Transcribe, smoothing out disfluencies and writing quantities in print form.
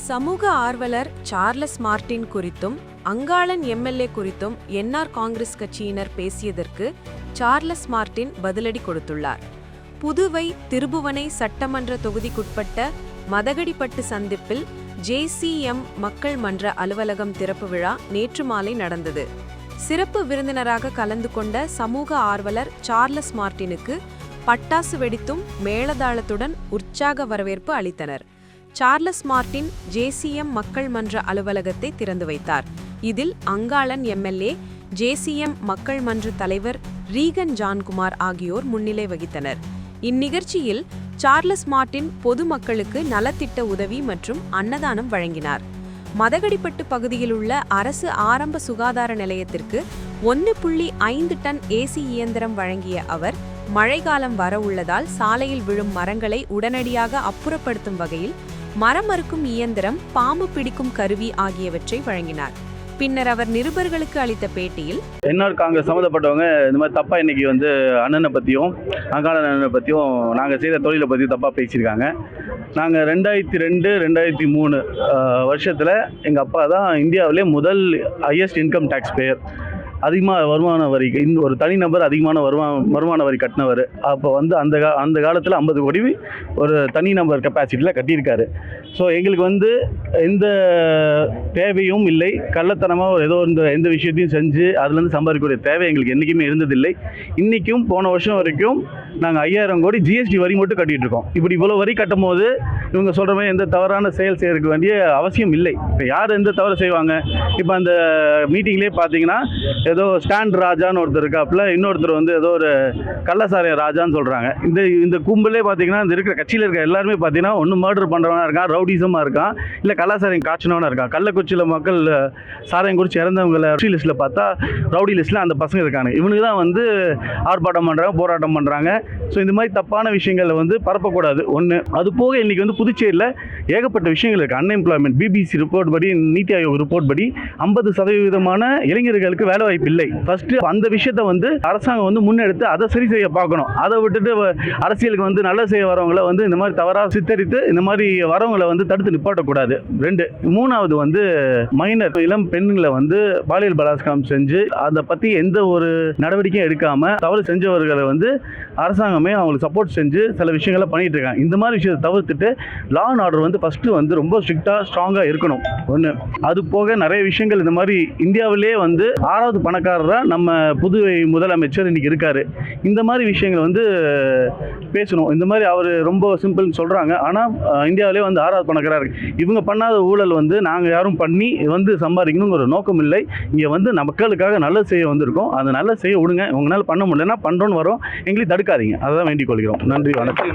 சமூக ஆர்வலர் Charles Martin குறித்தும் அங்காளன் எம்எல்ஏ குறித்தும் என்ஆர் காங்கிரஸ் கட்சியினர் பேசியதற்கு சார்லஸ் மார்ட்டின் பதிலடி கொடுத்துள்ளார். புதுவை திருபுவனை சட்டமன்ற தொகுதிக்குட்பட்ட மதகடிப்பட்டு சந்திப்பில் ஜேசிஎம் மக்கள் மன்ற அலுவலகம் திறப்பு விழா நேற்று மாலை நடந்தது. சிறப்பு விருந்தினராக கலந்து கொண்ட சமூக ஆர்வலர் சார்லஸ் மார்ட்டினுக்கு பட்டாசு வெடித்தும் மேளதாளத்துடன் உற்சாக வரவேற்பு அளித்தனர். சார்லஸ் மார்ட்டின் ஜேசிஎம் மக்கள் மன்ற அலுவலகத்தை திறந்து வைத்தார். இதில் அங்காளன் எம்எல்ஏ, ஜேசிஎம் மக்கள் மன்ற தலைவர் ரீகன் ஜான்குமார் ஆகியோர் முன்னிலை வகித்தனர். இந்நிகழ்ச்சியில் சார்லஸ் மார்ட்டின் பொதுமக்களுக்கு நலத்திட்ட உதவி மற்றும் அன்னதானம் வழங்கினார். மதகடிப்பட்டு பகுதியில் உள்ள அரசு ஆரம்ப சுகாதார நிலையத்திற்கு 1.5 டன் ஏசி இயந்திரம் வழங்கிய அவர், மழைக்காலம் வர உள்ளதால் சாலையில் விழும் மரங்களை உடனடியாக அப்புறப்படுத்தும் வகையில் மரம் அறுக்கும் இயந்திரம், பாம்பு பிடிக்கும் கருவி ஆகியவற்றை வழங்கினார். பின்னர் அவர் நிருபர்களுக்கு அளித்த பேட்டியில், என்ஆர் காங்கிரஸ் சம்மந்தப்பட்டவங்க இந்த மாதிரி தப்பா இன்னைக்கு அண்ணனை பற்றியும் அங்காளன் அண்ணனை பற்றியும் நாங்கள் செய்த தொழிலை பற்றி தப்பாக பேசியிருக்காங்க. நாங்கள் 2002, 2003 வருஷத்தில் எங்கள் அப்பா தான் இந்தியாவிலே முதல் ஹையஸ்ட் இன்கம் டேக்ஸ் பேயர். அதிகமாக வருமான வரி, ஒரு தனிநபர் அதிகமான வருமான வரி கட்டினவர். அப்போ அந்த காலத்தில் 50 கோடி ஒரு தனிநபர் கெப்பாசிட்டியில் கட்டியிருக்காரு. ஸோ எங்களுக்கு எந்த தேவையும் இல்லை, கள்ளத்தனமாக ஏதோ எந்த விஷயத்தையும் செஞ்சு அதுலேருந்து சம்பாதிக்கக்கூடிய தேவை எங்களுக்கு என்றைக்குமே இருந்ததில்லை. இன்றைக்கும் போன வருஷம் வரைக்கும் நாங்கள் 5000 கோடி ஜிஎஸ்டி வரி மட்டும் கட்டிகிட்டு இருக்கோம். இப்படி இவ்வளோ வரி கட்டும் போது இவங்க சொல்கிற மாதிரி எந்த தவறான செயல் செய்யறதுக்கு வேண்டிய அவசியம் இல்லை. இப்போ யார் எந்த தவறு செய்வாங்க? இப்போ அந்த மீட்டிங்லேயே பார்த்தீங்கன்னா ஏதோ ஸ்டாண்ட் ராஜான்னு ஒருத்தர் இருக்காப்புல, இன்னொருத்தர் ஏதோ ஒரு கள்ளசாரிய ராஜான்னு சொல்கிறாங்க. இந்த கும்பலே பார்த்தீங்கன்னா இந்த இருக்கிற கட்சியில் இருக்க எல்லாருமே பார்த்தீங்கன்னா ஒன்று மர்டர் பண்ணுறவனா இருக்கான், ரவுடிசமாக இருக்கான், இல்லை கள்ளசாரியம் காய்ச்சினவனா இருக்கான். கள்ளக்குறிச்சியில் மக்கள் சாராயம் குறித்து இறந்தவங்களை லிஸ்ட்டில் பார்த்தா ரவுடி லிஸ்ட்டில் அந்த பசங்க இருக்காங்க. இவனுக்கு தான் ஆர்ப்பாட்டம் பண்ணுறாங்க, போராட்டம் பண்ணுறாங்க. ஸோ இந்த மாதிரி தப்பான விஷயங்களை பரப்பக்கூடாது. ஒன்று அது போக இன்றைக்கி புதுச்சேரியில் ஏகப்பட்ட விஷயங்கள் இருக்குது. அன்எம்ப்ளாய்மெண்ட், பிபிசி ரிப்போர்ட் படி, நீத்தி ஆயோக் ரிப்போர்ட் படி 50% இளைஞர்களுக்கு வேலை வாய்ப்பு இல்லை. ஃபர்ஸ்ட் அந்த விஷயத்தை அரசாங்கம் முன்னெடுத்து அதை சரி செய்ய பார்க்கணும். அதை விட்டுட்டு அரசியலுக்கு நல்ல செய்ய வரவங்களை இந்த மாதிரி தவறாக சித்தரித்து இந்த மாதிரி வரவங்களை தடுத்து நிப்பாட்டக்கூடாது. 2, 3வது மைனர் இளம் பெண்களை பாலியல் பலாத்காரம் செஞ்சு அதை பற்றி எந்த ஒரு நடவடிக்கையும் எடுக்காமல் தவறு செஞ்சவர்களை அரசாங்கமே அவங்களுக்கு சப்போர்ட் செஞ்சு சில விஷயங்களை பண்ணிட்டு இருக்காங்க. இந்த மாதிரி விஷயத்தை தவிர்த்துட்டு லா அண்ட் ஆர்டர் ஃபர்ஸ்ட் ரொம்ப ஸ்ட்ரிக்டாக ஸ்ட்ராங்காக இருக்கணும். ஒன்று அது போக நிறைய விஷயங்கள் இந்த மாதிரி இந்தியாவிலே 6வது பணக்காரராக நம்ம புதுவை முதலமைச்சர் இன்னைக்கு இருக்காரு. இந்த மாதிரி விஷயங்கள் பேசணும். இந்த மாதிரி அவர் ரொம்ப சிம்பிள்னு சொல்கிறாங்க, ஆனால் இந்தியாவிலே 6வது பணக்காரராக இருக்கு. இவங்க பண்ணாத ஊழல் நாங்கள் யாரும் பண்ணி சம்பாதிக்கணுங்கிற நோக்கம் இல்லை. இங்கே மக்களுக்காக நல்லது செய்ய வந்திருக்கோம். அதை நல்லது செய்ய விடுங்க. உங்களால் பண்ண முடியலன்னா பண்ணுறோன்னு வரோம், எங்களையும் தடுக்காதீங்க. அதை தான் வேண்டிக் கொள்கிறோம். நன்றி, வணக்கம்.